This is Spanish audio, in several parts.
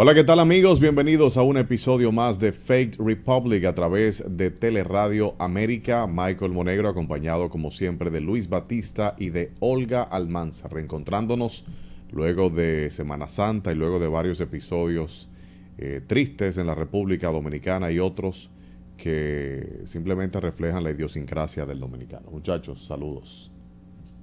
Hola, ¿qué tal amigos? Bienvenidos a un episodio más de Fake Republic a través de Teleradio América. Michael Monegro acompañado como siempre de Luis Batista y de Olga Almanza, reencontrándonos luego de Semana Santa y luego de varios episodios tristes en la República Dominicana y otros que simplemente reflejan la idiosincrasia del dominicano. Muchachos, saludos.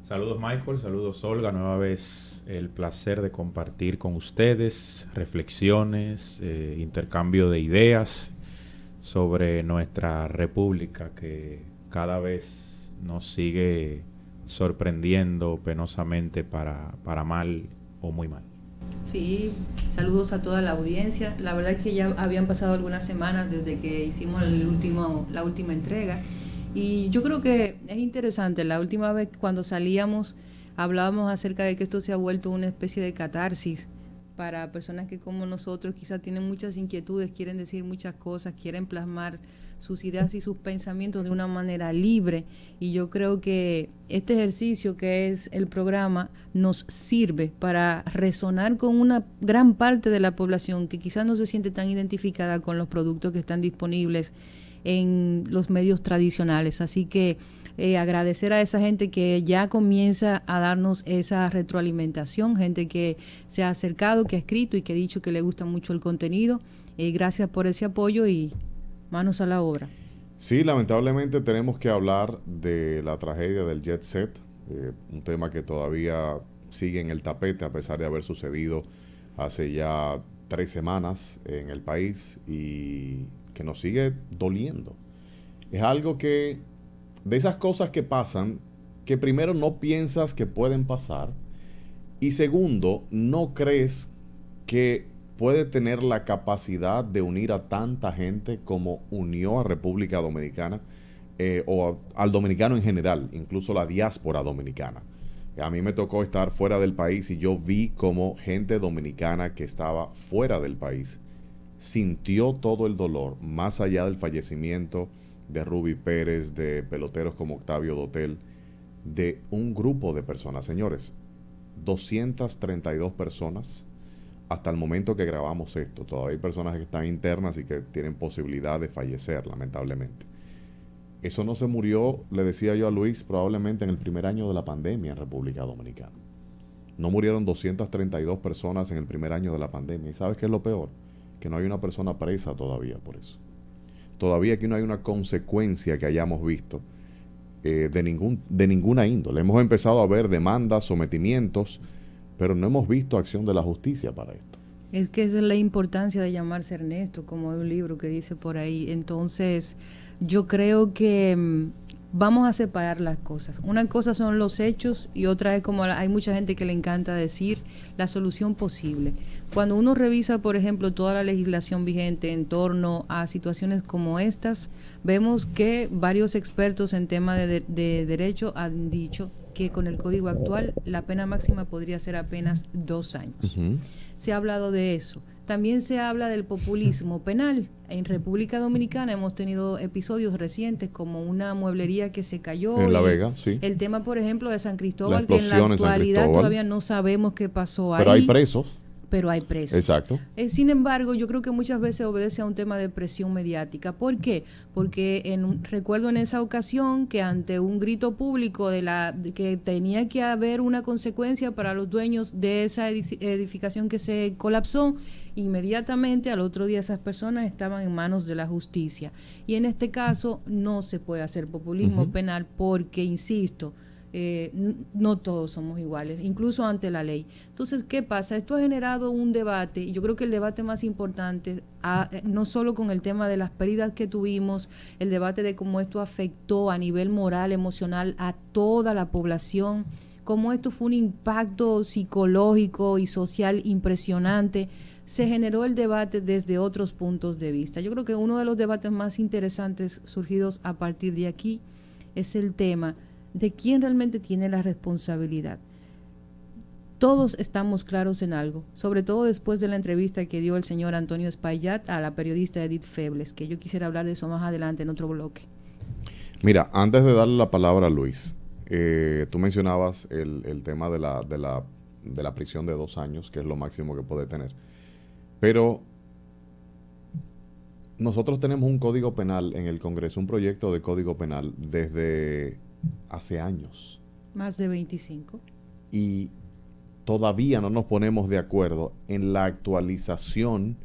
Saludos Michael, saludos Olga, nueva vez el placer de compartir con ustedes reflexiones, intercambio de ideas sobre nuestra república que cada vez nos sigue sorprendiendo penosamente para mal o muy mal. Sí, saludos a toda la audiencia. La verdad es que ya habían pasado algunas semanas desde que hicimos la última entrega. Y yo creo que es interesante, la última vez cuando salíamos hablábamos acerca de que esto se ha vuelto una especie de catarsis para personas que como nosotros quizás tienen muchas inquietudes, quieren decir muchas cosas, quieren plasmar sus ideas y sus pensamientos de una manera libre. Y yo creo que este ejercicio que es el programa nos sirve para resonar con una gran parte de la población que quizás no se siente tan identificada con los productos que están disponibles en los medios tradicionales. Así que agradecer a esa gente que ya comienza a darnos esa retroalimentación, gente que se ha acercado, que ha escrito y que ha dicho que le gusta mucho el contenido. Gracias por ese apoyo y manos a la obra. Sí, lamentablemente tenemos que hablar de la tragedia del Jet Set, un tema que todavía sigue en el tapete a pesar de haber sucedido hace ya 3 semanas en el país y que nos sigue doliendo. Es algo que, de esas cosas que pasan, que primero no piensas que pueden pasar y segundo, no crees que puede tener la capacidad de unir a tanta gente como unió a República Dominicana o al dominicano en general, incluso la diáspora dominicana. A mí me tocó estar fuera del país y yo vi como gente dominicana que estaba fuera del país sintió todo el dolor, más allá del fallecimiento de Ruby Pérez, de peloteros como Octavio Dotel, de un grupo de personas. Señores, 232 personas hasta el momento que grabamos esto. Todavía hay personas que están internas y que tienen posibilidad de fallecer, lamentablemente. Eso no se murió, le decía yo a Luis, probablemente en el primer año de la pandemia en República Dominicana. No murieron 232 personas en el primer año de la pandemia. ¿Y sabes qué es lo peor? Que no hay una persona presa todavía por eso. Todavía aquí no hay una consecuencia que hayamos visto de ninguna índole. Hemos empezado a ver demandas, sometimientos, pero no hemos visto acción de la justicia para esto. Es que esa es la importancia de llamarse Ernesto, como hay un libro que dice por ahí. Entonces, yo creo que vamos a separar las cosas. Una cosa son los hechos y otra es, como hay mucha gente que le encanta decir, la solución posible. Cuando uno revisa, por ejemplo, toda la legislación vigente en torno a situaciones como estas, vemos que varios expertos en tema de derecho han dicho que con el código actual la pena máxima podría ser apenas 2 años. Se ha hablado de eso. También se habla del populismo penal. En República Dominicana hemos tenido episodios recientes como una mueblería que se cayó. En La Vega, sí. El tema, por ejemplo, de San Cristóbal, que en la actualidad todavía no sabemos qué pasó ahí. Pero hay presos. Pero hay presos. Exacto. Sin embargo, yo creo que muchas veces obedece a un tema de presión mediática. ¿Por qué? Porque recuerdo en esa ocasión que ante un grito público de que tenía que haber una consecuencia para los dueños de esa edificación que se colapsó, inmediatamente al otro día esas personas estaban en manos de la justicia. Y en este caso no se puede hacer populismo penal porque, insisto, no todos somos iguales, incluso ante la ley. Entonces, ¿qué pasa? Esto ha generado un debate, y yo creo que el debate más importante, no solo con el tema de las pérdidas que tuvimos, el debate de cómo esto afectó a nivel moral, emocional a toda la población, cómo esto fue un impacto psicológico y social impresionante. Se generó el debate desde otros puntos de vista. Yo creo que uno de los debates más interesantes surgidos a partir de aquí es el tema de quién realmente tiene la responsabilidad. Todos estamos claros en algo, sobre todo después de la entrevista que dio el señor Antonio Espaillat a la periodista Edith Febles, que yo quisiera hablar de eso más adelante en otro bloque. Mira, antes de darle la palabra a Luis, tú mencionabas el tema de la prisión de 2 años, que es lo máximo que puede tener. Pero nosotros tenemos un código penal en el Congreso, un proyecto de código penal desde hace años. Más de 25. Y todavía no nos ponemos de acuerdo en la actualización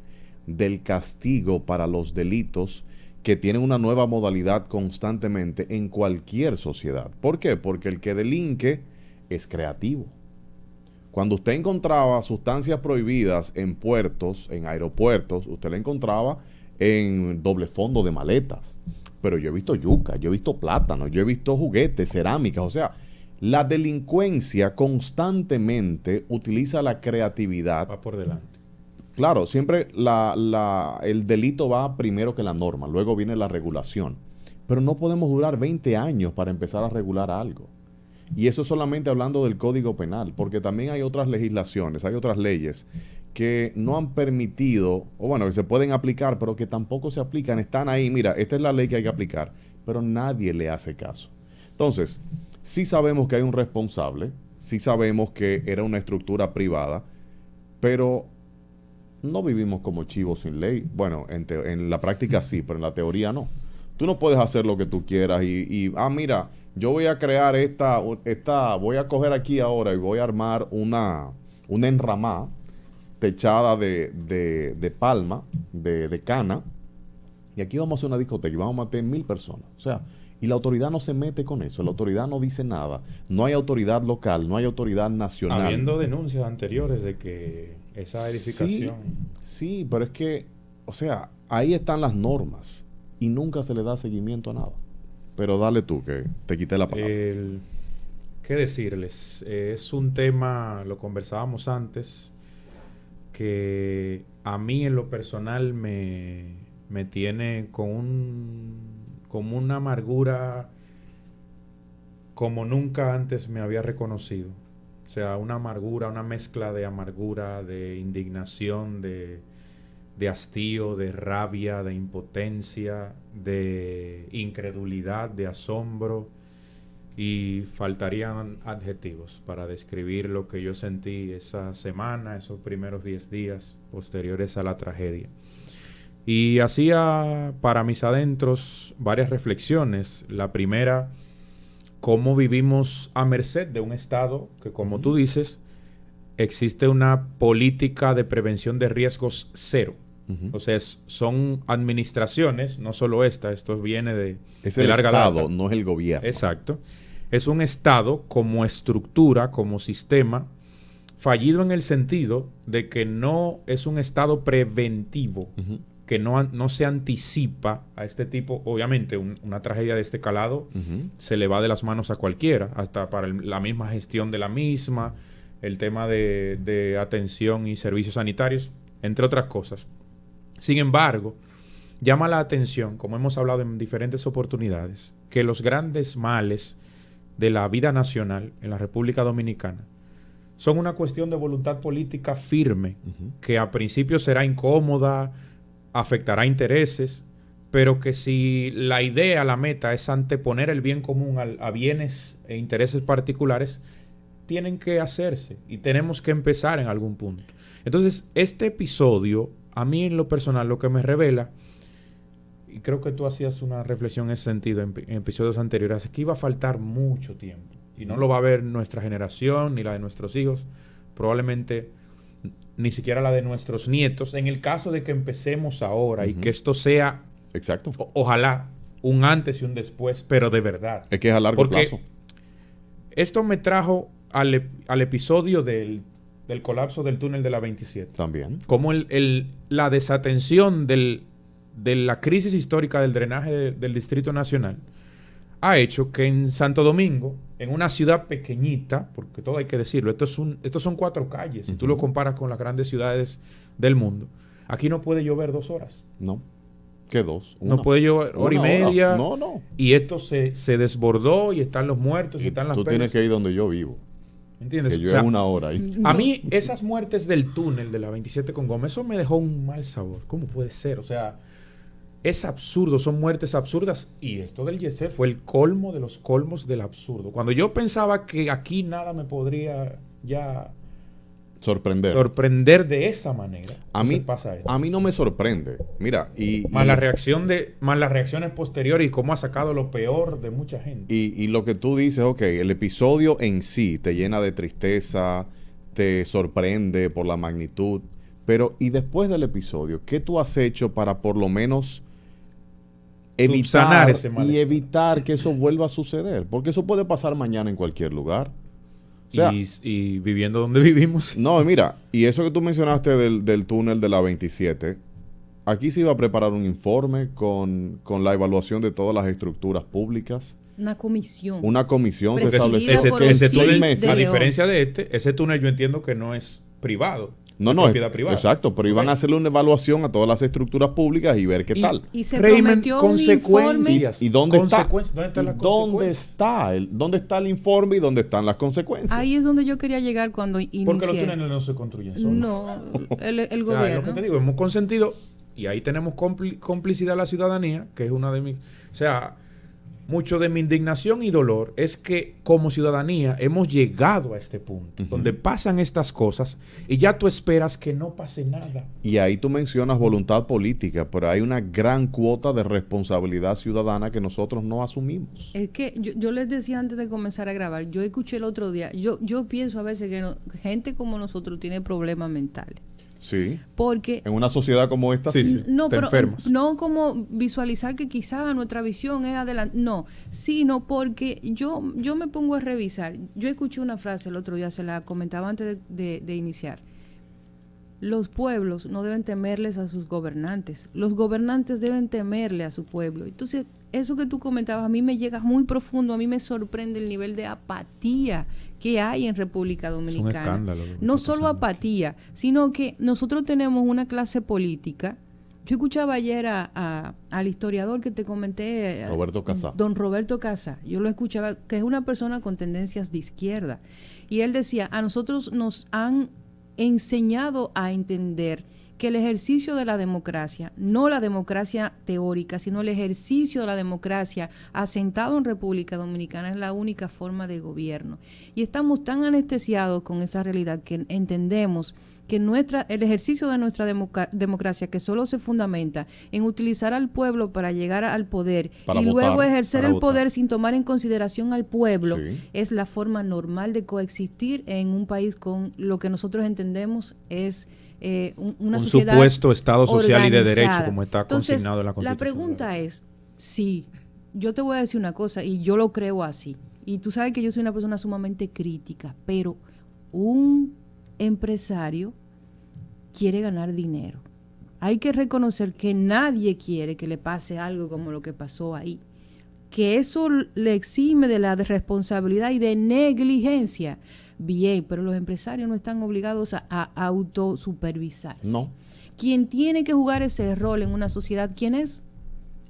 del castigo para los delitos que tienen una nueva modalidad constantemente en cualquier sociedad. ¿Por qué? Porque el que delinque es creativo. Cuando usted encontraba sustancias prohibidas en puertos, en aeropuertos, usted la encontraba en doble fondo de maletas. Pero yo he visto yuca, yo he visto plátano, yo he visto juguetes, cerámicas. O sea, la delincuencia constantemente utiliza la creatividad. Va por delante. Claro, siempre el delito va primero que la norma, luego viene la regulación. Pero no podemos durar 20 años para empezar a regular algo. Y eso solamente hablando del Código Penal, porque también hay otras legislaciones, hay otras leyes que no han permitido, o bueno, que se pueden aplicar, pero que tampoco se aplican. Están ahí, mira, esta es la ley que hay que aplicar, pero nadie le hace caso. Entonces, sí sabemos que hay un responsable, sí sabemos que era una estructura privada, pero no vivimos como chivos sin ley. Bueno, en la práctica sí, pero en la teoría no. Tú no puedes hacer lo que tú quieras mira, yo voy a crear voy a coger aquí ahora y voy a armar una enramada techada de palma, de cana, y aquí vamos a hacer una discoteca y vamos a matar 1,000 personas. O sea, y la autoridad no se mete con eso, la autoridad no dice nada, no hay autoridad local, no hay autoridad nacional. Habiendo denuncias anteriores de que esa edificación... Sí, pero es que, o sea, ahí están las normas y nunca se le da seguimiento a nada. Pero dale tú, que te quité la palabra. ¿Qué decirles? Es un tema, lo conversábamos antes, que a mí en lo personal me tiene como una amargura como nunca antes me había reconocido. O sea, una amargura, una mezcla de amargura, de indignación, de hastío, de rabia, de impotencia, de incredulidad, de asombro, y faltarían adjetivos para describir lo que yo sentí esa semana, esos primeros 10 días posteriores a la tragedia. Y hacía para mis adentros varias reflexiones. La primera, cómo vivimos a merced de un Estado que, como tú dices, existe una política de prevención de riesgos cero. O sea, son administraciones, no solo esto viene de larga data. Es el Estado, no es el gobierno. Exacto. Es un Estado como estructura, como sistema, fallido en el sentido de que no es un Estado preventivo, que no se anticipa a este tipo. Obviamente, una tragedia de este calado se le va de las manos a cualquiera, hasta para la misma gestión de la misma, el tema de atención y servicios sanitarios, entre otras cosas. Sin embargo, llama la atención, como hemos hablado en diferentes oportunidades, que los grandes males de la vida nacional en la República Dominicana son una cuestión de voluntad política firme, que a principio será incómoda, afectará intereses, pero que si la idea, la meta es anteponer el bien común a bienes e intereses particulares, tienen que hacerse y tenemos que empezar en algún punto. Entonces, este episodio, a mí en lo personal, lo que me revela, y creo que tú hacías una reflexión en ese sentido en episodios anteriores, es que iba a faltar mucho tiempo. Y no lo va a ver nuestra generación, ni la de nuestros hijos, probablemente ni siquiera la de nuestros nietos, en el caso de que empecemos ahora y que esto sea, exacto, ojalá, un antes y un después, pero de verdad. Es que es a largo plazo. Esto me trajo al episodio del colapso del túnel de la 27. También. Como la desatención de la crisis histórica del drenaje del Distrito Nacional ha hecho que en Santo Domingo, en una ciudad pequeñita, porque todo hay que decirlo, estos son 4 calles, si tú lo comparas con las grandes ciudades del mundo, aquí no puede llover 2 horas. No. ¿Qué 2? Una. No puede llover hora y media. No. Y esto se desbordó y están los muertos y están las tú pérdidas. tienes que ir donde yo vivo. ¿Entiendes? Que yo es 1 hora ahí. A mí, esas muertes del túnel de la 27 con Gómez, eso me dejó un mal sabor. ¿Cómo puede ser? O sea, es absurdo, son muertes absurdas. Y esto del Jet Set fue el colmo de los colmos del absurdo. Cuando yo pensaba que aquí nada me podría ya sorprender de esa manera. A mí, pasa esto. a mí no me sorprende. Mira, más las reacciones posteriores y cómo ha sacado lo peor de mucha gente. Y lo que tú dices, ok, el episodio en sí te llena de tristeza, te sorprende por la magnitud, pero ¿y después del episodio? ¿Qué tú has hecho para por lo menos evitar que eso vuelva a suceder? Porque eso puede pasar mañana en cualquier lugar. O sea, y viviendo donde vivimos. No, mira, y eso que tú mencionaste del túnel de la 27, aquí se iba a preparar un informe con la evaluación de todas las estructuras públicas. Una comisión. Una comisión se estableció. Ese túnel, a diferencia de ese túnel yo entiendo que no es privado. No, propiedad privada. Exacto, pero iban a hacerle una evaluación a todas las estructuras públicas y ver qué tal. Y se prometió un informe. ¿Y dónde está? ¿Dónde está el informe y dónde están las consecuencias? Ahí es donde yo quería llegar cuando inicié. Porque los túneles no se construyen solos. No, el gobierno. O sea, lo que te digo, hemos consentido, y ahí tenemos complicidad a la ciudadanía, que es una de mis... O sea, mucho de mi indignación y dolor es que como ciudadanía hemos llegado a este punto, donde pasan estas cosas y ya tú esperas que no pase nada. Y ahí tú mencionas voluntad política, pero hay una gran cuota de responsabilidad ciudadana que nosotros no asumimos. Es que yo les decía antes de comenzar a grabar, yo escuché el otro día, yo pienso a veces que gente como nosotros tiene problemas mentales. Sí. Porque en una sociedad como esta, sí, no, te pero enfermas. No como visualizar que quizás nuestra visión es adelante, no, sino porque yo me pongo a revisar. Yo escuché una frase el otro día, se la comentaba antes de iniciar. Los pueblos no deben temerles a sus gobernantes, los gobernantes deben temerle a su pueblo. Entonces, eso que tú comentabas a mí me llega muy profundo, a mí me sorprende el nivel de apatía que hay en República Dominicana. Es un escándalo. No solo apatía, sino que nosotros tenemos una clase política. Yo escuchaba ayer al historiador que te comenté, Roberto Casá. Don Roberto Casá. Yo lo escuchaba, que es una persona con tendencias de izquierda. Y él decía, a nosotros nos han enseñado a entender que el ejercicio de la democracia, no la democracia teórica, sino el ejercicio de la democracia asentado en República Dominicana es la única forma de gobierno. Y estamos tan anestesiados con esa realidad que entendemos que el ejercicio de nuestra democracia, que solo se fundamenta en utilizar al pueblo para llegar al poder y luego ejercer el poder sin tomar en consideración al pueblo, es la forma normal de coexistir en un país con lo que nosotros entendemos es una sociedad supuesto Estado social organizada. Y de derecho, como está consignado en la Constitución. La pregunta es, sí, yo te voy a decir una cosa, y yo lo creo así, y tú sabes que yo soy una persona sumamente crítica, pero un empresario quiere ganar dinero. Hay que reconocer que nadie quiere que le pase algo como lo que pasó ahí. Que eso le exime de la responsabilidad y de negligencia. Bien, pero los empresarios no están obligados a autosupervisarse. No. Quien tiene que jugar ese rol en una sociedad, ¿quién es?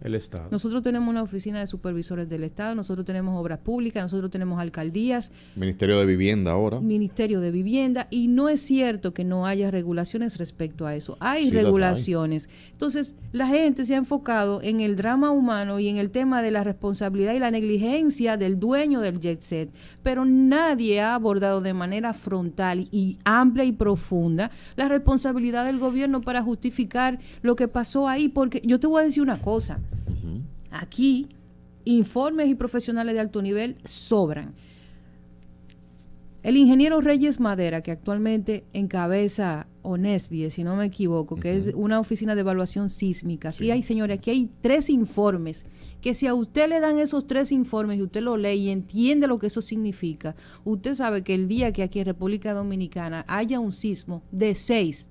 El Estado. Nosotros tenemos una oficina de supervisores del Estado, nosotros tenemos obras públicas, nosotros tenemos alcaldías. Ministerio de Vivienda ahora. Ministerio de Vivienda, y no es cierto que no haya regulaciones respecto a eso. Hay regulaciones. Entonces, la gente se ha enfocado en el drama humano y en el tema de la responsabilidad y la negligencia del dueño del jet set, pero nadie ha abordado de manera frontal y amplia y profunda la responsabilidad del gobierno para justificar lo que pasó ahí, porque yo te voy a decir una cosa. Aquí, informes y profesionales de alto nivel sobran. El ingeniero Reyes Madera, que actualmente encabeza ONESBIE, si no me equivoco, que es una oficina de evaluación sísmica. Sí. Aquí hay, señores, aquí hay 3 informes, que si a usted le dan esos 3 informes y usted lo lee y entiende lo que eso significa, usted sabe que el día que aquí en República Dominicana haya un sismo de 6,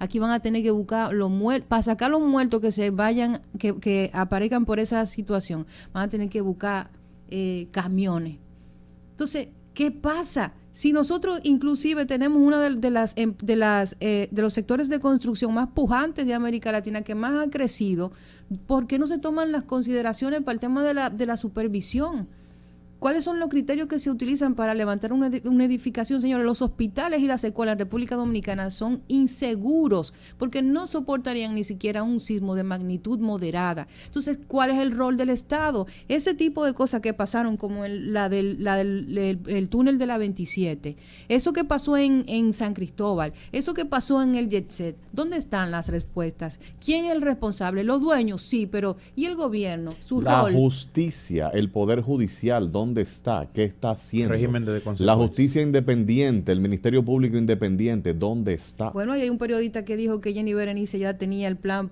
aquí van a tener que buscar los muertos, para sacar los muertos que se vayan, que aparezcan por esa situación, van a tener que buscar camiones. Entonces, ¿qué pasa? Si nosotros inclusive tenemos uno de los sectores de construcción más pujantes de América Latina, que más ha crecido, ¿por qué no se toman las consideraciones para el tema de la supervisión? ¿Cuáles son los criterios que se utilizan para levantar una edificación, señores? Los hospitales y las escuelas en República Dominicana son inseguros porque no soportarían ni siquiera un sismo de magnitud moderada. Entonces, ¿cuál es el rol del Estado? Ese tipo de cosas que pasaron, como el túnel de la 27, eso que pasó en San Cristóbal, eso que pasó en el Jet Set, ¿dónde están las respuestas? ¿Quién es el responsable? Los dueños, sí, pero ¿y el gobierno? Su rol. La justicia, el poder judicial, ¿dónde está? ¿Qué está haciendo? Régimen de consecuencias. La justicia independiente, el Ministerio Público independiente, ¿dónde está? Bueno, y hay un periodista que dijo que Jenny Berenice ya tenía el plan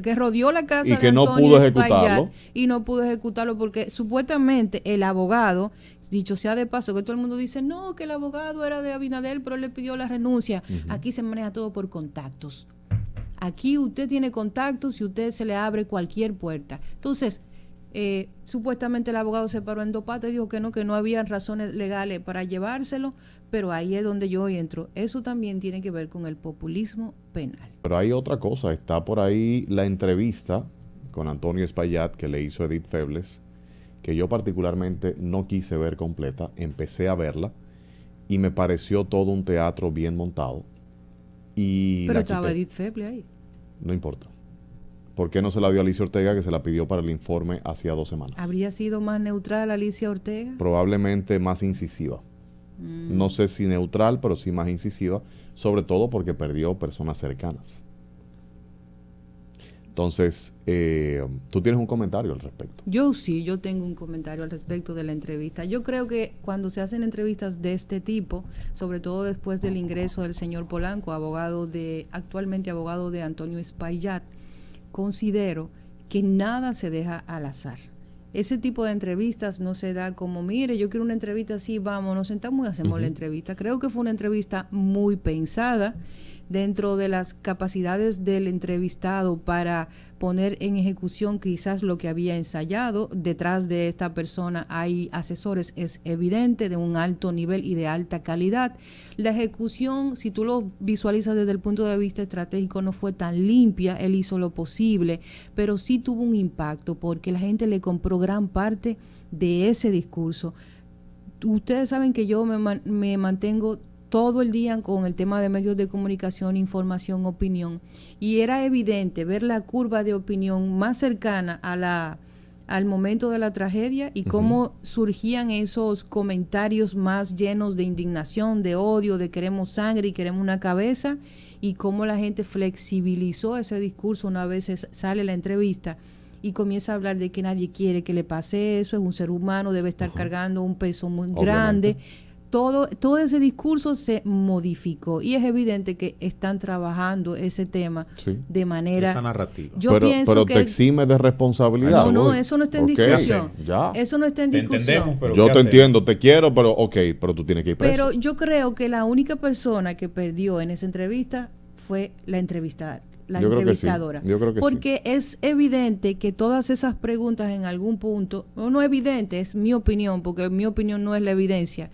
que rodeó la casa y que de no Antonio pudo Espaillat ejecutarlo. y no pudo ejecutarlo porque supuestamente el abogado, dicho sea de paso, que todo el mundo dice, no, que el abogado era de Abinader, pero él le pidió la renuncia. Aquí se maneja todo por contactos. Aquí usted tiene contactos y usted se le abre cualquier puerta. Entonces, supuestamente el abogado se paró en dos patas y dijo que no había razones legales para llevárselo, pero ahí es donde yo entro. Eso también tiene que ver con el populismo penal. Pero hay otra cosa, está por ahí la entrevista con Antonio Espaillat que le hizo Edith Febles, que yo particularmente no quise ver completa, empecé a verla y me pareció todo un teatro bien montado. Pero estaba Edith Febles ahí. No importa. ¿Por qué no se la dio a Alicia Ortega, que se la pidió para el informe hacía 2 semanas? ¿Habría sido más neutral Alicia Ortega? Probablemente más incisiva. No sé si neutral, pero sí más incisiva, sobre todo porque perdió personas cercanas. Entonces, ¿tú tienes un comentario al respecto? Yo tengo un comentario al respecto de la entrevista. Yo creo que cuando se hacen entrevistas de este tipo, sobre todo después del ingreso del señor Polanco, actualmente abogado de Antonio Espaillat, considero que nada se deja al azar. Ese tipo de entrevistas no se da como, mire, yo quiero una entrevista así, vamos, nos sentamos y hacemos la entrevista. Creo que fue una entrevista muy pensada dentro de las capacidades del entrevistado para poner en ejecución quizás lo que había ensayado. Detrás de esta persona hay asesores, es evidente, de un alto nivel y de alta calidad. La ejecución, si tú lo visualizas desde el punto de vista estratégico, no fue tan limpia, él hizo lo posible, pero sí tuvo un impacto porque la gente le compró gran parte de ese discurso. Ustedes saben que yo me mantengo todo el día con el tema de medios de comunicación, información, opinión, y era evidente ver la curva de opinión más cercana al momento de la tragedia y cómo surgían esos comentarios más llenos de indignación, de odio, de queremos sangre y queremos una cabeza, y cómo la gente flexibilizó ese discurso una vez sale la entrevista y comienza a hablar de que nadie quiere que le pase eso, es un ser humano, debe estar cargando un peso muy grande. Todo ese discurso se modificó y es evidente que están trabajando ese tema de manera... Esa narrativa. Pero te exime de responsabilidad. No, eso no está en discusión. Ya. Eso no está en discusión. Yo te entiendo, te quiero, pero pero tú tienes que ir preso. Pero yo creo que la única persona que perdió en esa entrevista fue la entrevistada. Entrevistadora. Yo creo que porque es evidente que todas esas preguntas en algún punto, no evidente, es mi opinión, porque mi opinión no es la evidencia.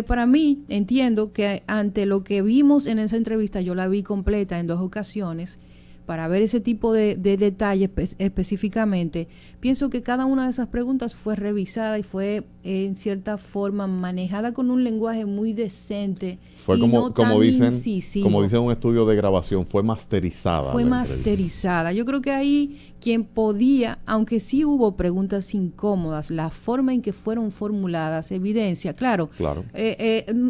Para mí, entiendo que ante lo que vimos en esa entrevista, yo la vi completa en 2 ocasiones, para ver ese tipo de detalles específicamente, pienso que cada una de esas preguntas fue revisada y fue en cierta forma manejada con un lenguaje muy decente. Fue y como dicen un estudio de grabación, fue masterizada. Fue masterizada. Yo creo que ahí quien podía, aunque sí hubo preguntas incómodas, la forma en que fueron formuladas evidencia, claro.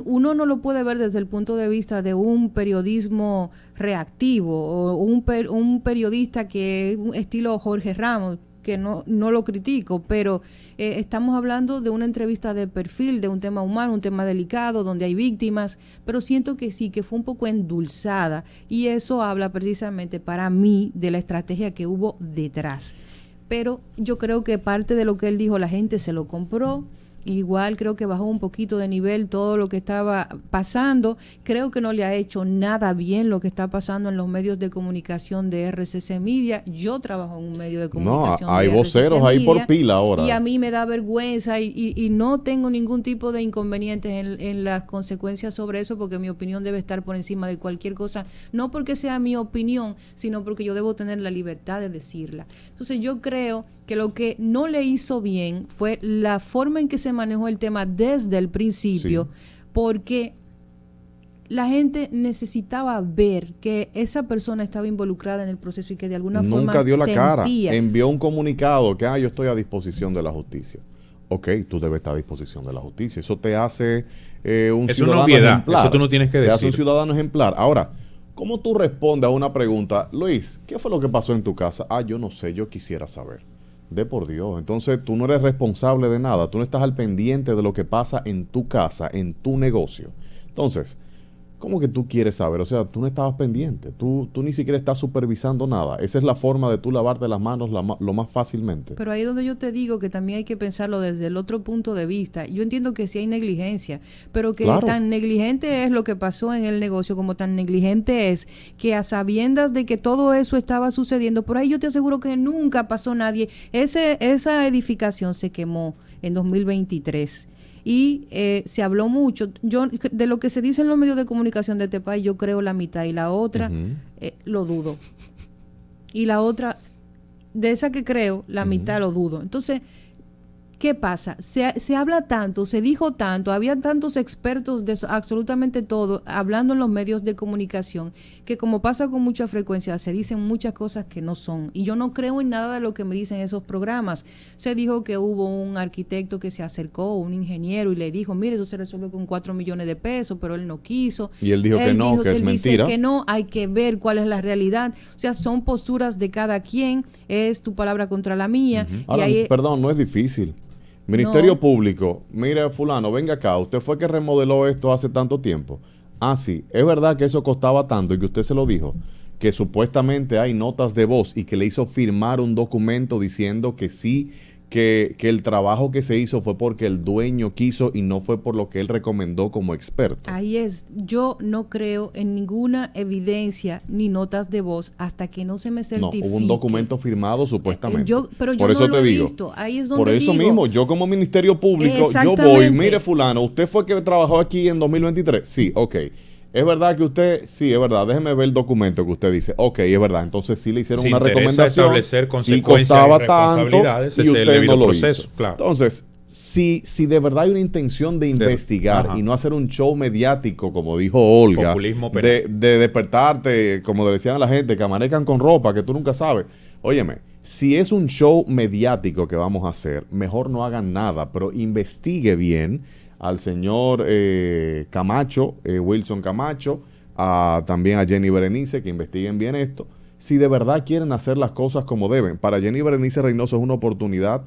Uno no lo puede ver desde el punto de vista de un periodismo reactivo o un periodista que es estilo Jorge Ramos, que no lo critico, pero estamos hablando de una entrevista de perfil, de un tema humano, un tema delicado, donde hay víctimas, pero siento que sí, que fue un poco endulzada, y eso habla precisamente para mí de la estrategia que hubo detrás. Pero yo creo que parte de lo que él dijo, la gente se lo compró. Igual creo que bajó un poquito de nivel todo lo que estaba pasando. Creo que no le ha hecho nada bien lo que está pasando en los medios de comunicación de RCC Media. Yo trabajo en un medio de comunicación. No, hay voceros ahí por pila ahora. Y a mí me da vergüenza y no tengo ningún tipo de inconvenientes en las consecuencias sobre eso, porque mi opinión debe estar por encima de cualquier cosa. No porque sea mi opinión, sino porque yo debo tener la libertad de decirla. Entonces yo creo que lo que no le hizo bien fue la forma en que se manejó el tema desde el principio, porque la gente necesitaba ver que esa persona estaba involucrada en el proceso y que de alguna forma nunca dio la cara, sentía. envió un comunicado que yo estoy a disposición de la justicia. Ok, tú debes estar a disposición de la justicia. Eso te hace un ciudadano ejemplar. Eso tú no tienes que decir. Te hace un ciudadano ejemplar. Ahora, ¿cómo tú respondes a una pregunta? Luis, ¿qué fue lo que pasó en tu casa? Yo no sé, yo quisiera saber. De por Dios. Entonces, tú no eres responsable de nada. Tú no estás al pendiente de lo que pasa en tu casa, en tu negocio. Entonces, ¿cómo que tú quieres saber? O sea, tú no estabas pendiente. Tú ni siquiera estás supervisando nada. Esa es la forma de tú lavarte las manos lo más fácilmente. Pero ahí es donde yo te digo que también hay que pensarlo desde el otro punto de vista. Yo entiendo que sí hay negligencia, pero que tan negligente es lo que pasó en el negocio como tan negligente es que a sabiendas de que todo eso estaba sucediendo, por ahí yo te aseguro que nunca pasó nadie. Esa edificación se quemó en 2023. Y se habló mucho. Yo de lo que se dice en los medios de comunicación de este país, yo creo la mitad y la otra lo dudo. Y la otra, de esa que creo, la mitad lo dudo. Entonces, ¿qué pasa? Se habla tanto, se dijo tanto, había tantos expertos de absolutamente todo hablando en los medios de comunicación que, como pasa con mucha frecuencia, se dicen muchas cosas que no son. Y yo no creo en nada de lo que me dicen esos programas. Se dijo que hubo un arquitecto que se acercó, un ingeniero, y le dijo, mire, eso se resuelve con 4 millones de pesos, pero él no quiso. Y él dijo que no, que es mentira. Dice que no, hay que ver cuál es la realidad. O sea, son posturas de cada quien, es tu palabra contra la mía. Ahora, perdón, no es difícil. Ministerio Público, mire fulano, venga acá, usted fue que remodeló esto hace tanto tiempo. Sí, es verdad que eso costaba tanto y que usted se lo dijo, que supuestamente hay notas de voz y que le hizo firmar un documento diciendo que sí, que el trabajo que se hizo fue porque el dueño quiso y no fue por lo que él recomendó como experto. Ahí es, yo no creo en ninguna evidencia ni notas de voz hasta que no se me certifique. No, hubo un documento firmado supuestamente. Pero yo por eso no lo te he digo, visto. Ahí es donde por eso mismo, yo como Ministerio Público, yo voy, mire fulano, ¿usted fue que trabajó aquí en 2023? Sí, ok. ¿Es verdad que usted, sí, es verdad, déjeme ver el documento que usted dice? Ok, es verdad, entonces sí le hicieron una recomendación, establecer sí costaba y tanto y usted no lo hizo. Claro. Entonces, si de verdad hay una intención de investigar y no hacer un show mediático, como dijo Olga, de despertarte, como decían a la gente, que amanezcan con ropa, que tú nunca sabes. Óyeme, si es un show mediático que vamos a hacer, mejor no hagan nada, pero investigue bien al señor Camacho, Wilson Camacho, también a Jenny Berenice, que investiguen bien esto, si de verdad quieren hacer las cosas como deben. Para Jenny Berenice Reynoso es una oportunidad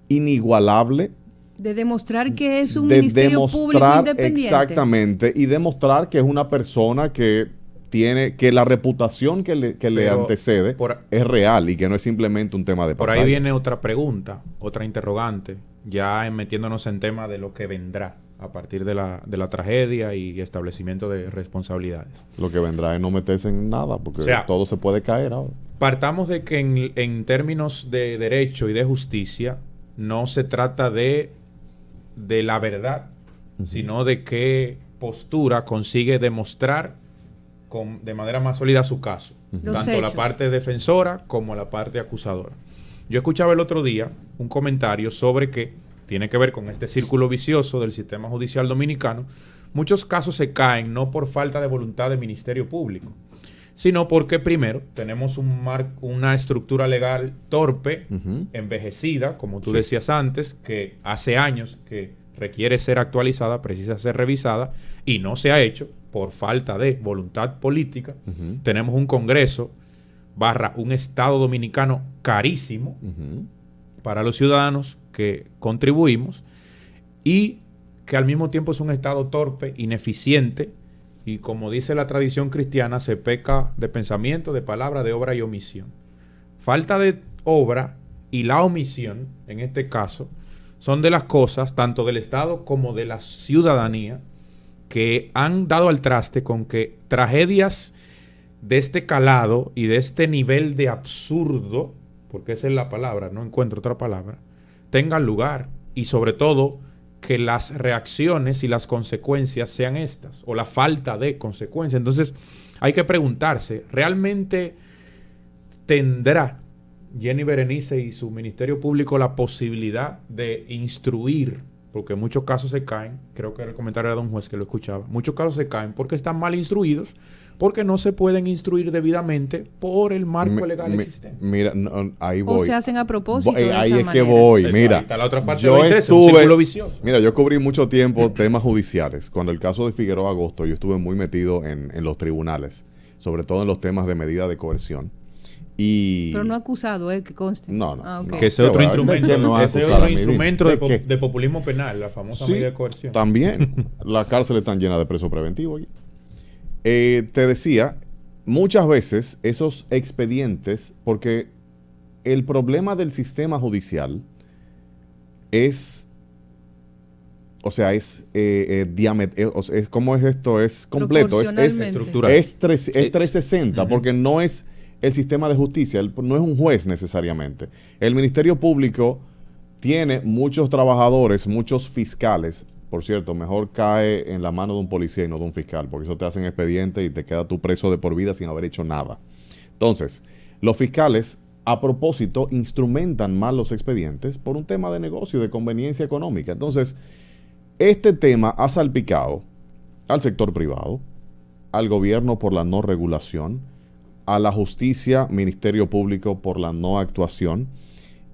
inigualable de demostrar que es un ministerio público independiente. Exactamente, y demostrar que es una persona que tiene, que la reputación que le antecede es real y que no es simplemente un tema de pantalla. Por ahí viene otra pregunta, otra interrogante, ya metiéndonos en tema de lo que vendrá a partir de la tragedia y establecimiento de responsabilidades. Lo que vendrá es no meterse en nada, porque todo se puede caer ahora. Partamos de que en términos de derecho y de justicia no se trata de la verdad, sino de qué postura consigue demostrar de manera más sólida su caso, tanto la parte defensora como la parte acusadora. Yo escuchaba el otro día un comentario sobre que tiene que ver con este círculo vicioso del sistema judicial dominicano. Muchos casos se caen no por falta de voluntad del Ministerio Público, sino porque primero tenemos una estructura legal torpe, envejecida, como tú decías antes, que hace años que requiere ser actualizada, precisa ser revisada, y no se ha hecho por falta de voluntad política. Tenemos un Congreso / un Estado dominicano carísimo para los ciudadanos que contribuimos, y que al mismo tiempo es un Estado torpe, ineficiente, y como dice la tradición cristiana, se peca de pensamiento, de palabra, de obra y omisión. Falta de obra y la omisión, en este caso, son de las cosas, tanto del Estado como de la ciudadanía, que han dado al traste con que tragedias de este calado y de este nivel de absurdo, porque esa es la palabra, no encuentro otra palabra, tengan lugar, y sobre todo que las reacciones y las consecuencias sean estas, o la falta de consecuencias. Entonces hay que preguntarse, ¿realmente tendrá Jenny Berenice y su Ministerio Público la posibilidad de instruir, porque en muchos casos se caen, creo que era el comentario de don juez que lo escuchaba, muchos casos se caen porque están mal instruidos, porque no se pueden instruir debidamente por el marco legal existente. Mira, ahí voy. O se hacen a propósito de ahí esa es manera. que voy. Mira, ahí está la otra parte yo de los intereses, un círculo vicioso. Mira, yo cubrí mucho tiempo temas judiciales. Cuando el caso de Figueroa Agosto, yo estuve muy metido en los tribunales, sobre todo en los temas de medida de coerción. Pero no acusado, que conste. No. Okay. Que ese otro instrumento, ¿De de populismo penal, la famosa medida de coerción. También. Las cárceles están llenas de presos preventivos. Te decía, muchas veces esos expedientes, porque el problema del sistema judicial es, o sea, ¿cómo es esto? Es completo, es estructural. Es 360, porque no es el sistema de justicia, no es un juez necesariamente. El Ministerio Público tiene muchos trabajadores, muchos fiscales. Por cierto, mejor cae en la mano de un policía y no de un fiscal, porque eso te hacen expediente y te queda tú preso de por vida sin haber hecho nada. Entonces, los fiscales, a propósito, instrumentan mal los expedientes por un tema de negocio, de conveniencia económica. Entonces, este tema ha salpicado al sector privado, al gobierno por la no regulación, a la justicia, Ministerio Público por la no actuación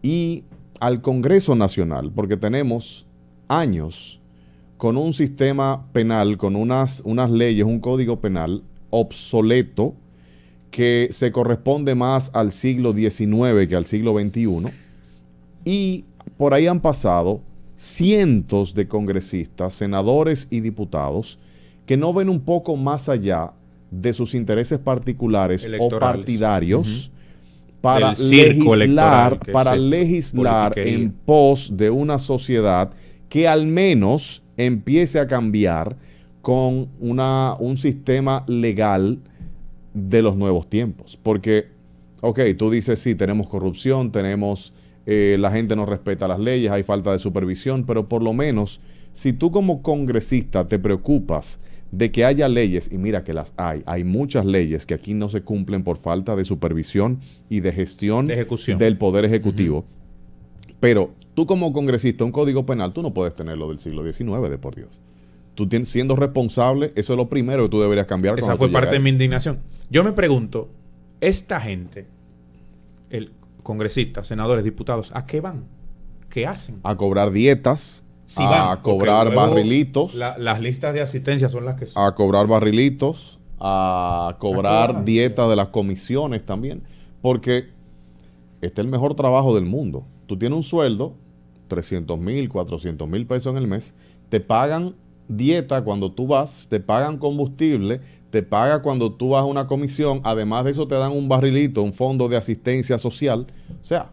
y al Congreso Nacional, porque tenemos años con un sistema penal, con unas leyes, un código penal obsoleto que se corresponde más al siglo XIX que al siglo XXI, y por ahí han pasado cientos de congresistas, senadores y diputados que no ven un poco más allá de sus intereses particulares o partidarios para legislar en pos de una sociedad que al menos empiece a cambiar con un sistema legal de los nuevos tiempos. Porque, tú dices, sí, tenemos corrupción, la gente no respeta las leyes, hay falta de supervisión, pero por lo menos, si tú como congresista te preocupas de que haya leyes, y mira que las hay muchas leyes que aquí no se cumplen por falta de supervisión y de gestión del Poder Ejecutivo, pero tú como congresista, un código penal, tú no puedes tenerlo del siglo XIX, de por Dios. Tú siendo responsable, eso es lo primero que tú deberías cambiar. Esa fue parte de mi indignación. Yo me pregunto, esta gente, el congresista, senadores, diputados, ¿a qué van? ¿Qué hacen? A cobrar dietas, a cobrar barrilitos. Las listas de asistencia son las que son. A cobrar barrilitos, a cobrar dietas de las comisiones también. Porque este es el mejor trabajo del mundo. Tú tienes un sueldo, 300,000, 400,000 pesos en el mes, te pagan dieta cuando tú vas, te pagan combustible, te paga cuando tú vas a una comisión, además de eso te dan un barrilito, un fondo de asistencia social. O sea,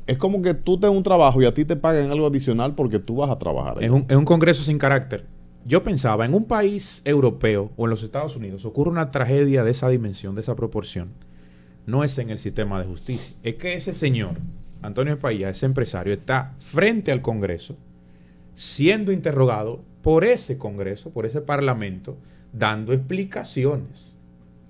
es como que tú te das un trabajo y a ti te pagan algo adicional porque tú vas a trabajar. Es un congreso sin carácter. Yo pensaba, en un país europeo o en los Estados Unidos ocurre una tragedia de esa dimensión, de esa proporción. No es en el sistema de justicia. Es que ese señor, Antonio Espaillat, ese empresario, está frente al Congreso, siendo interrogado por ese Congreso, por ese Parlamento, dando explicaciones.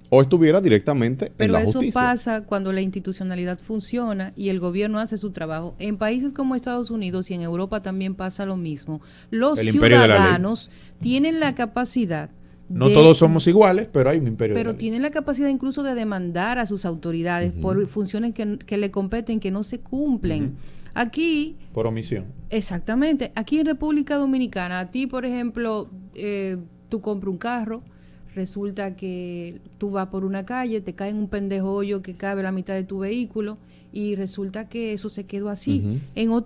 O estuviera directamente en la justicia. Pero eso pasa cuando la institucionalidad funciona y el gobierno hace su trabajo. En países como Estados Unidos y en Europa también pasa lo mismo. Los ciudadanos tienen la capacidad. No todos somos iguales, pero hay un imperio. Pero tienen la capacidad incluso de demandar a sus autoridades por funciones que le competen, que no se cumplen. Aquí... Por omisión. Exactamente. Aquí en República Dominicana, a ti, por ejemplo, tú compras un carro, resulta que tú vas por una calle, te cae en un pendejo hoyo que cabe la mitad de tu vehículo y resulta que eso se quedó así. Vivimos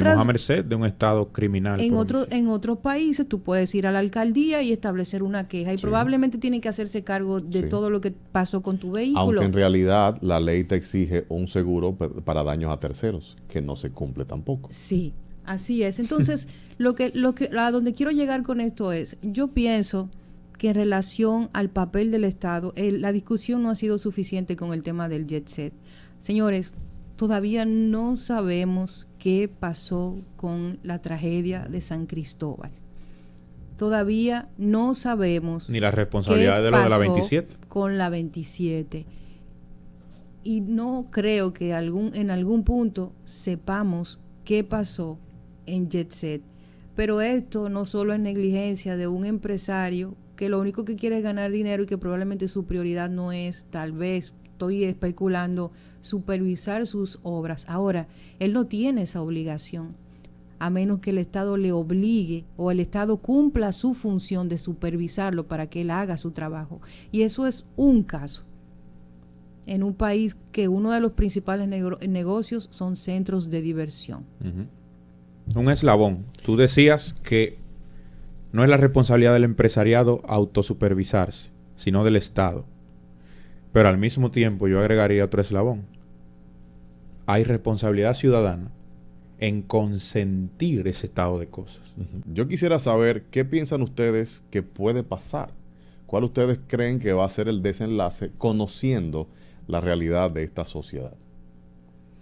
a merced de un estado criminal. En otros países tú puedes ir a la alcaldía y establecer una queja y probablemente tienen que hacerse cargo de todo lo que pasó con tu vehículo. Aunque en realidad la ley te exige un seguro para daños a terceros, que no se cumple tampoco. Sí, así es. Entonces, a donde quiero llegar con esto es, yo pienso que en relación al papel del Estado, la discusión no ha sido suficiente con el tema del jet set. Señores, todavía no sabemos qué pasó con la tragedia de San Cristóbal. Todavía no sabemos ni la responsabilidad de lo de la 27. Con la 27. y no creo que en algún punto sepamos qué pasó en Jet Set. Pero esto no solo es negligencia de un empresario que lo único que quiere es ganar dinero y que probablemente su prioridad no es, tal vez, estoy especulando, supervisar sus obras. Ahora, él no tiene esa obligación, a menos que el Estado le obligue o el Estado cumpla su función de supervisarlo para que él haga su trabajo. Y eso es un caso en un país que uno de los principales negocios son centros de diversión. Un eslabón. Tú decías que no es la responsabilidad del empresariado autosupervisarse, sino del Estado. Pero al mismo tiempo yo agregaría otro eslabón. Hay responsabilidad ciudadana en consentir ese estado de cosas. Yo quisiera saber qué piensan ustedes que puede pasar. ¿Cuál ustedes creen que va a ser el desenlace conociendo la realidad de esta sociedad?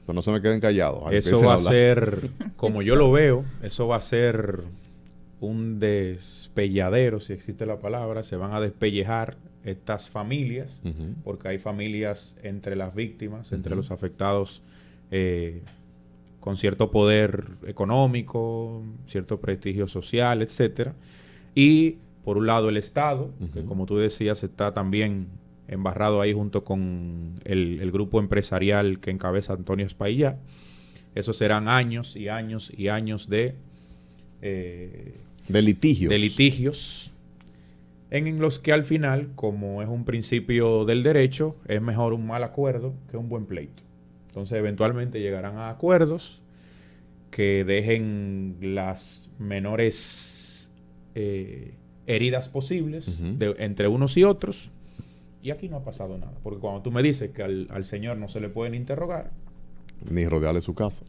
Pues no se me queden callados. Eso va a ser, como yo lo veo, eso va a ser un despelladero, si existe la palabra. Se van a despellejar estas familias, porque hay familias entre las víctimas, entre los afectados, con cierto poder económico, cierto prestigio social, etcétera. Y por un lado el Estado, que como tú decías está también embarrado ahí junto con el grupo empresarial que encabeza Antonio Espaillá. Esos serán años y años y años de litigios en los que al final, como es un principio del derecho, es mejor un mal acuerdo que un buen pleito. Entonces eventualmente llegarán a acuerdos que dejen las menores heridas posibles entre unos y otros. Y aquí no ha pasado nada. Porque cuando tú me dices que al señor no se le pueden interrogar, ni rodearle su casa,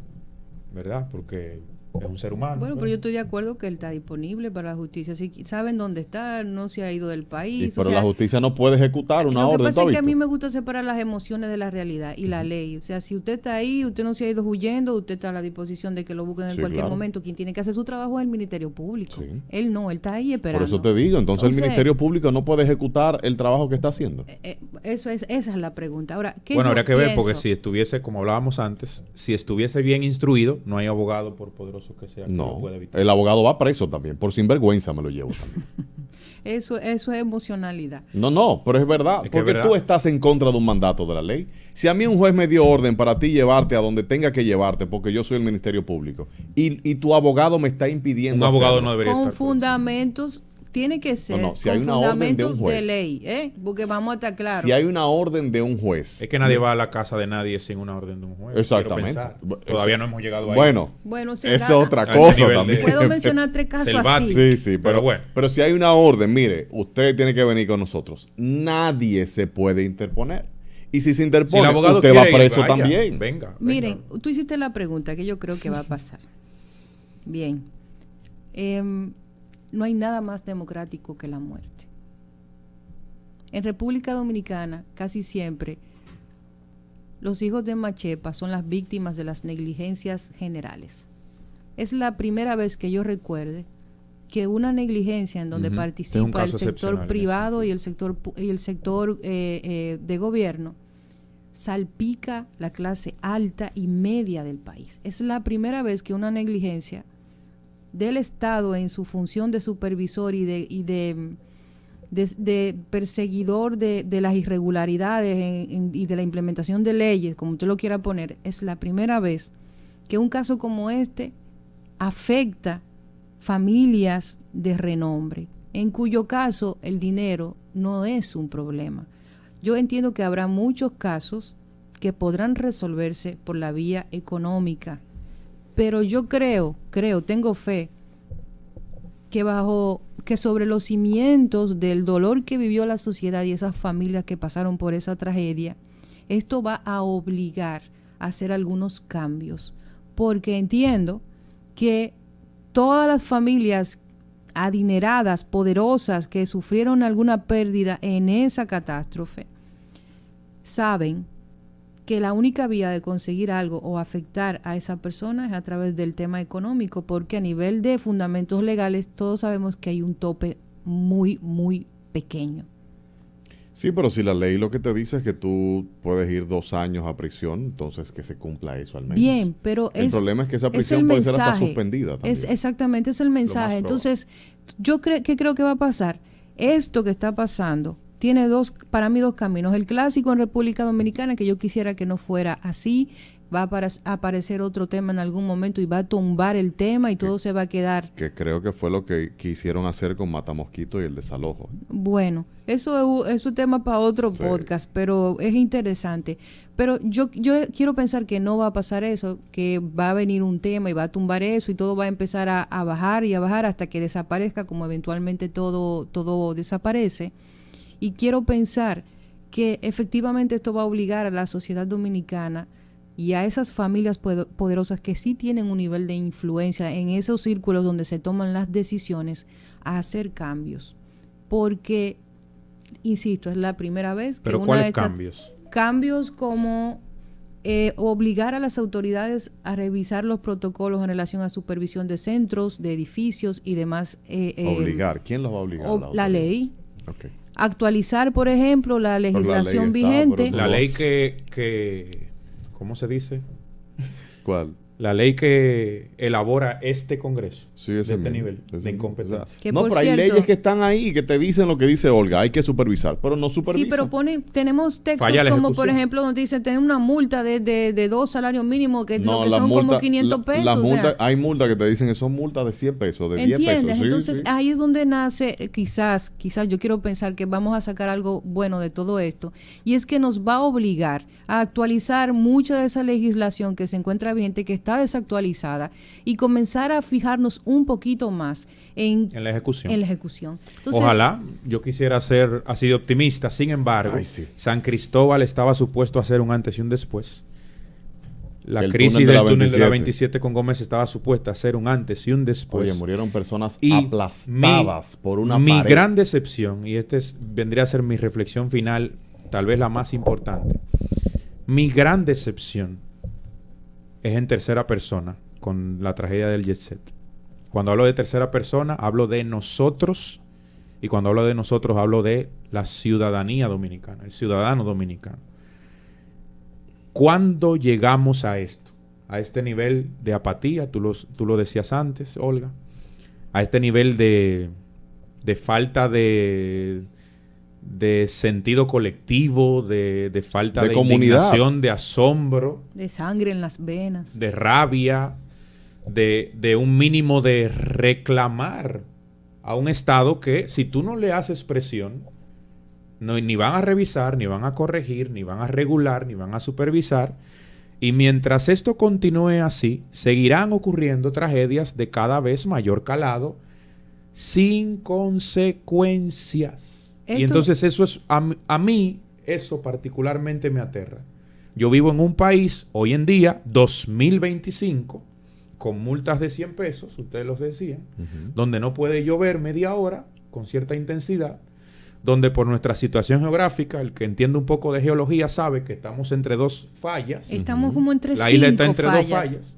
¿verdad? Porque es un ser humano. Bueno, pero yo estoy de acuerdo que él está disponible para la justicia. Si saben dónde está, no se ha ido del país. Pero la justicia no puede ejecutar una orden. Lo que pasa es que a mí me gusta separar las emociones de la realidad y la ley. O sea, si usted está ahí, usted no se ha ido huyendo, usted está a la disposición de que lo busquen en cualquier momento. Quien tiene que hacer su trabajo es el Ministerio Público. Sí. Él no, él está ahí esperando. Por eso te digo, entonces el Ministerio Público no puede ejecutar el trabajo que está haciendo. Esa es la pregunta. Ahora, bueno, habría que ver, porque si estuviese, como hablábamos antes, si estuviese bien instruido, no hay abogado, por poderoso que sea, que no. lo pueda evitar. El abogado va preso también, por sinvergüenza me lo llevo también. Eso es emocionalidad. No, pero es verdad, porque tú estás en contra de un mandato de la ley. Si a mí un juez me dio orden para ti llevarte a donde tenga que llevarte, porque yo soy el Ministerio Público, y tu abogado me está impidiendo un abogado no debería con estar fundamentos. Tiene que ser si hay una orden de un juez, de ley, porque vamos a estar claros. Si hay una orden de un juez. Es que nadie va a la casa de nadie sin una orden de un juez. Exactamente. Todavía no hemos llegado ahí. Bueno, eso es otra cosa también. Puedo mencionar 3 casos así. Sí, pero bueno. Pero si hay una orden, mire, usted tiene que venir con nosotros. Nadie se puede interponer. Y si se interpone, si usted va preso también. Venga. Miren, tú hiciste la pregunta que yo creo que va a pasar. Bien. No hay nada más democrático que la muerte. En República Dominicana, casi siempre, los hijos de Machepa son las víctimas de las negligencias generales. Es la primera vez que yo recuerde que una negligencia en donde participa el sector privado y el sector de gobierno salpica la clase alta y media del país. Es la primera vez que una negligencia del Estado en su función de supervisor y de perseguidor de las irregularidades y de la implementación de leyes, como usted lo quiera poner, es la primera vez que un caso como este afecta familias de renombre, en cuyo caso el dinero no es un problema. Yo entiendo que habrá muchos casos que podrán resolverse por la vía económica, pero yo tengo fe que sobre los cimientos del dolor que vivió la sociedad y esas familias que pasaron por esa tragedia, esto va a obligar a hacer algunos cambios, porque entiendo que todas las familias adineradas, poderosas, que sufrieron alguna pérdida en esa catástrofe, saben que la única vía de conseguir algo o afectar a esa persona es a través del tema económico, porque a nivel de fundamentos legales todos sabemos que hay un tope muy, muy pequeño. Sí, pero si la ley lo que te dice es que tú puedes ir 2 años a prisión, entonces que se cumpla eso al menos. Bien, pero el problema es que esa prisión puede ser hasta suspendida también. Exactamente, es el mensaje. Entonces, yo creo que va a pasar. Esto que está pasando tiene para mí dos caminos. El clásico en República Dominicana, que yo quisiera que no fuera así, va a aparecer otro tema en algún momento y va a tumbar el tema y todo se va a quedar. Que creo que fue lo que quisieron hacer con Matamosquito y el desalojo. Bueno, eso es un tema para otro podcast, pero es interesante. Pero yo quiero pensar que no va a pasar eso, que va a venir un tema y va a tumbar eso y todo va a empezar a bajar y a bajar hasta que desaparezca, como eventualmente todo desaparece. Y quiero pensar que efectivamente esto va a obligar a la sociedad dominicana y a esas familias poderosas que sí tienen un nivel de influencia en esos círculos donde se toman las decisiones a hacer cambios. Porque, insisto, es la primera vez que... ¿Pero cuáles cambios? Cambios como obligar a las autoridades a revisar los protocolos en relación a supervisión de centros, de edificios y demás. ¿Obligar? ¿Quién los va a obligar? La ley. Okay. Actualizar, por ejemplo, la legislación vigente. La ley que ¿cómo se dice? ¿Cuál? La ley que elabora este Congreso, sí, de este nivel de incompetencia. No, pero hay leyes que están ahí y que te dicen lo que dice Olga, hay que supervisar, pero no supervisan. Sí, pero tenemos textos como, por ejemplo, donde dice tener una multa de 2 salarios mínimos, que lo que son como 500 pesos. Hay multas que te dicen que son multas de 100 pesos, de 10 ¿entiendes? pesos. Entonces, ahí es donde nace, quizás yo quiero pensar que vamos a sacar algo bueno de todo esto, y es que nos va a obligar a actualizar mucha de esa legislación que se encuentra vigente, que está desactualizada, y comenzar a fijarnos un poquito más en la ejecución. Entonces, ojalá, yo quisiera ser así de optimista, sin embargo, San Cristóbal estaba supuesto a ser un antes y un después. La crisis del túnel de la 27 con Gómez estaba supuesta a ser un antes y un después. Oye, murieron personas aplastadas por una pared. Mi gran decepción, y vendría a ser mi reflexión final, tal vez la más importante. Mi gran decepción es en tercera persona con la tragedia del Jet Set. Cuando hablo de tercera persona, hablo de nosotros, y cuando hablo de nosotros, hablo de la ciudadanía dominicana, el ciudadano dominicano. ¿Cuándo llegamos a esto? A este nivel de apatía, tú lo decías antes, Olga, a este nivel de falta de sentido colectivo, de falta de indignación, de asombro, de sangre en las venas, de rabia, de un mínimo de reclamar a un Estado que, si tú no le haces presión, ni van a revisar, ni van a corregir, ni van a regular, ni van a supervisar. Y mientras esto continúe así, seguirán ocurriendo tragedias de cada vez mayor calado, sin consecuencias. Y entonces eso es, a mí, eso particularmente me aterra. Yo vivo en un país, hoy en día, 2025, con multas de 100 pesos, ustedes los decían, donde no puede llover media hora con cierta intensidad, donde por nuestra situación geográfica, el que entiende un poco de geología sabe que estamos entre 2 fallas. Estamos como entre 5 fallas. La isla está entre 2 fallas,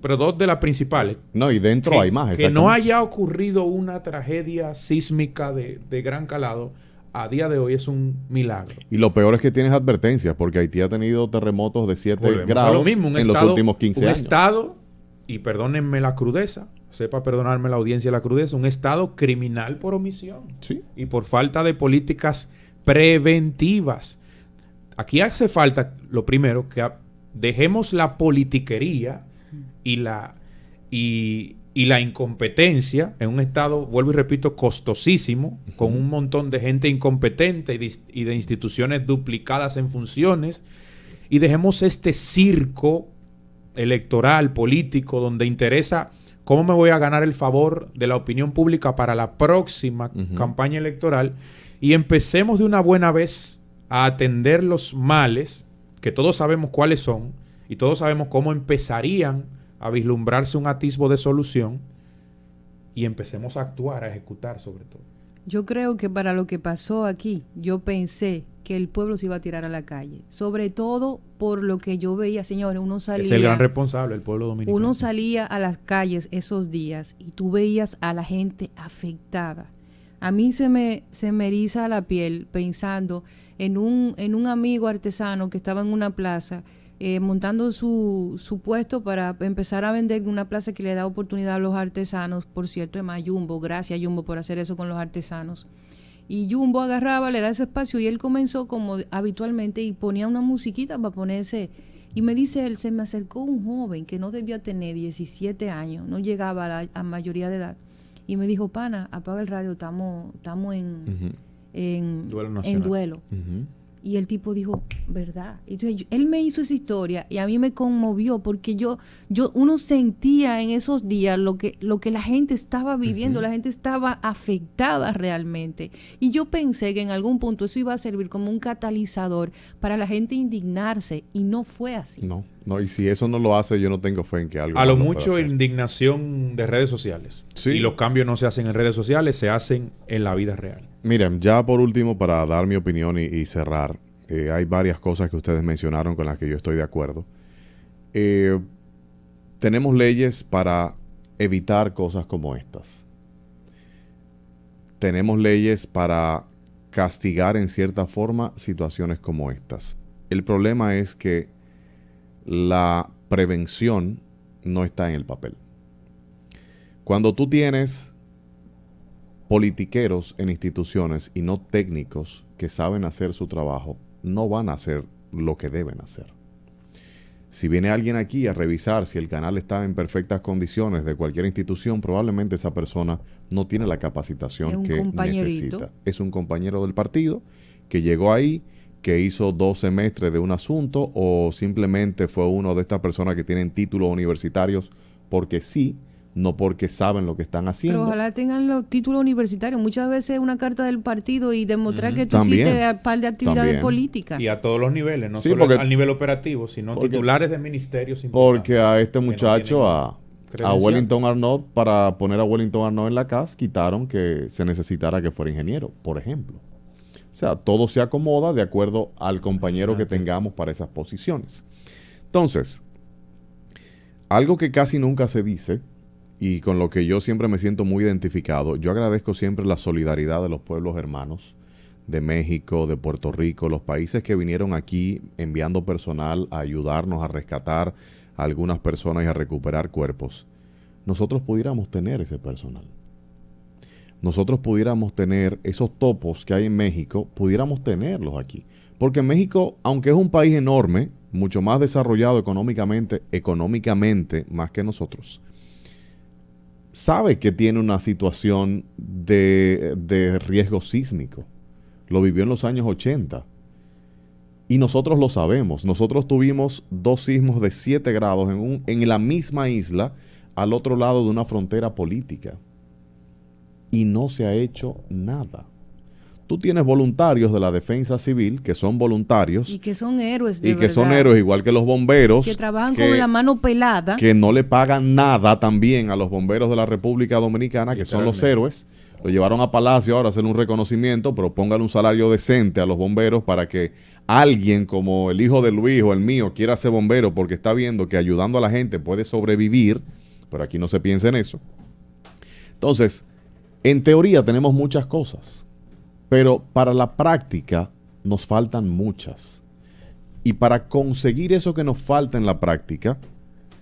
pero 2 de las principales. No, y dentro hay más. Que no haya ocurrido una tragedia sísmica de gran calado, a día de hoy es un milagro. Y lo peor es que tienes advertencias, porque Haití ha tenido terremotos de 7 grados en los últimos 15 años. Un estado, y perdónenme la crudeza, sepa perdonarme la audiencia la crudeza, un estado criminal por omisión. Sí. Y por falta de políticas preventivas. Aquí hace falta, lo primero, que dejemos la politiquería y la incompetencia en un estado, vuelvo y repito, costosísimo, con un montón de gente incompetente y de instituciones duplicadas en funciones, y dejemos este circo electoral, político, donde interesa cómo me voy a ganar el favor de la opinión pública para la próxima campaña electoral, y empecemos de una buena vez a atender los males, que todos sabemos cuáles son, y todos sabemos cómo empezarían a vislumbrarse un atisbo de solución, y empecemos a actuar, a ejecutar sobre todo. Yo creo que para lo que pasó aquí, yo pensé que el pueblo se iba a tirar a la calle, sobre todo por lo que yo veía, señores, uno salía... Es el gran responsable, el pueblo dominicano. Uno salía a las calles esos días y tú veías a la gente afectada, A mí se me eriza la piel pensando en un amigo artesano que estaba en una plaza montando su puesto para empezar a vender en una plaza que le da oportunidad a los artesanos. Por cierto, es más, Jumbo, gracias Jumbo por hacer eso con los artesanos. Y Jumbo agarraba, le da ese espacio y él comenzó como habitualmente y ponía una musiquita para ponerse. Y me dice él, se me acercó un joven que no debía tener 17 años, no llegaba a mayoría de edad. Y me dijo, pana, apaga el radio, estamos en duelo. Y el tipo dijo, ¿verdad? Entonces él me hizo esa historia y a mí me conmovió porque uno sentía en esos días lo que la gente estaba viviendo, la gente estaba afectada realmente. Y yo pensé que en algún punto eso iba a servir como un catalizador para la gente indignarse y no fue así. No, y si eso no lo hace, yo no tengo fe en que algo... A lo mucho indignación de redes sociales. Sí. Y los cambios no se hacen en redes sociales, se hacen en la vida real. Miren, ya por último, para dar mi opinión y cerrar, hay varias cosas que ustedes mencionaron con las que yo estoy de acuerdo. Tenemos leyes para evitar cosas como estas. Tenemos leyes para castigar en cierta forma situaciones como estas. El problema es que la prevención no está en el papel. Cuando tú tienes politiqueros en instituciones y no técnicos que saben hacer su trabajo, no van a hacer lo que deben hacer. Si viene alguien aquí a revisar si el canal está en perfectas condiciones de cualquier institución, probablemente esa persona no tiene la capacitación que necesita. Es un compañero del partido que llegó ahí, que hizo 2 semestres de un asunto, o simplemente fue uno de estas personas que tienen títulos universitarios porque sí, no porque saben lo que están haciendo. Pero ojalá tengan los títulos universitarios. Muchas veces una carta del partido y demostrar que tú hiciste un par de actividades políticas. Y a todos los niveles, no solo al nivel operativo, sino titulares de ministerios importantes. Porque a este muchacho, a Wellington Arnaud, para poner a Wellington Arnaud en la CAS, quitaron que se necesitara que fuera ingeniero, por ejemplo. O sea, todo se acomoda de acuerdo al compañero que tengamos para esas posiciones. Entonces, algo que casi nunca se dice, y con lo que yo siempre me siento muy identificado, yo agradezco siempre la solidaridad de los pueblos hermanos de México, de Puerto Rico, los países que vinieron aquí enviando personal a ayudarnos a rescatar a algunas personas y a recuperar cuerpos. Nosotros pudiéramos tener ese personal. Nosotros pudiéramos tener esos topos que hay en México, pudiéramos tenerlos aquí. Porque México, aunque es un país enorme, mucho más desarrollado económicamente más que nosotros, sabe que tiene una situación de riesgo sísmico. Lo vivió en los años 80. Y nosotros lo sabemos. Nosotros tuvimos 2 sismos de 7 grados en la misma isla, al otro lado de una frontera política. Y no se ha hecho nada. Tú tienes voluntarios de la defensa civil que son voluntarios. Y que son héroes de Y que son héroes igual que los bomberos. Que trabajan con la mano pelada. Que no le pagan nada también a los bomberos de la República Dominicana, que son los héroes. Lo llevaron a Palacio ahora a hacer un reconocimiento, pero pónganle un salario decente a los bomberos para que alguien como el hijo de Luis o el mío quiera ser bombero porque está viendo que ayudando a la gente puede sobrevivir, pero aquí no se piensa en eso. Entonces, en teoría tenemos muchas cosas, pero para la práctica nos faltan muchas. Y para conseguir eso que nos falta en la práctica,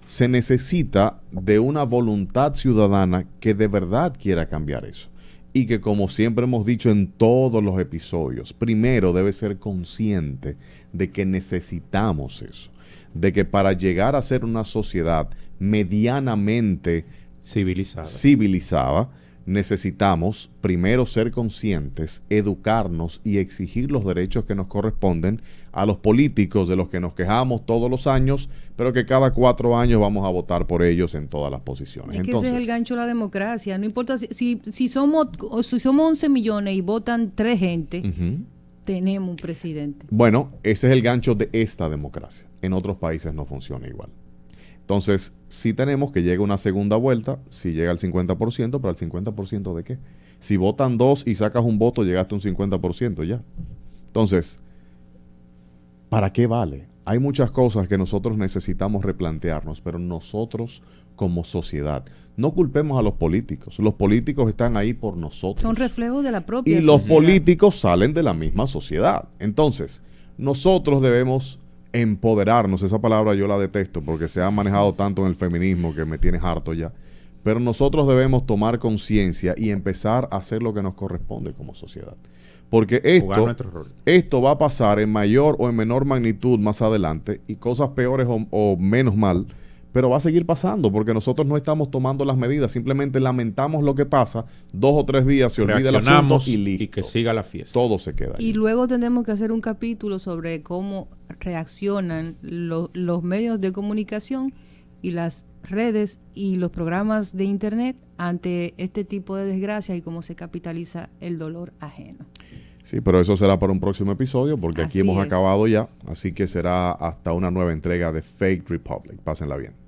se necesita de una voluntad ciudadana que de verdad quiera cambiar eso. Y que, como siempre hemos dicho en todos los episodios, primero debe ser consciente de que necesitamos eso. De que para llegar a ser una sociedad medianamente civilizada, necesitamos primero ser conscientes, educarnos y exigir los derechos que nos corresponden a los políticos de los que nos quejamos todos los años, pero que cada 4 años vamos a votar por ellos en todas las posiciones. Es que ese es el gancho de la democracia. No importa si somos 11 millones y votan 3 gente, tenemos un presidente. Bueno, ese es el gancho de esta democracia. En otros países no funciona igual. Entonces, sí tenemos que llegue una segunda vuelta, si llega al 50%, pero al 50% ¿de qué? Si votan 2 y sacas un voto, llegaste a un 50% ya. Entonces, ¿para qué vale? Hay muchas cosas que nosotros necesitamos replantearnos, pero nosotros como sociedad, no culpemos a los políticos. Los políticos están ahí por nosotros. Son reflejos de la propia y los sociedad. políticos salen de la misma sociedad. Entonces, nosotros debemos empoderarnos. Esa palabra yo la detesto porque se ha manejado tanto en el feminismo que me tienes harto ya. Pero nosotros debemos tomar conciencia y empezar a hacer lo que nos corresponde como sociedad. Porque esto va a pasar en mayor o en menor magnitud más adelante y cosas peores o menos mal, pero va a seguir pasando porque nosotros no estamos tomando las medidas, simplemente lamentamos lo que pasa, 2 o 3 días se olvida el asunto y listo. Y que siga la fiesta. Todo se queda ahí. Y luego tenemos que hacer un capítulo sobre cómo reaccionan los medios de comunicación y las redes y los programas de internet ante este tipo de desgracia y cómo se capitaliza el dolor ajeno. Sí, pero eso será para un próximo episodio porque aquí hemos acabado ya, así que será hasta una nueva entrega de Fake Republic. Pásenla bien.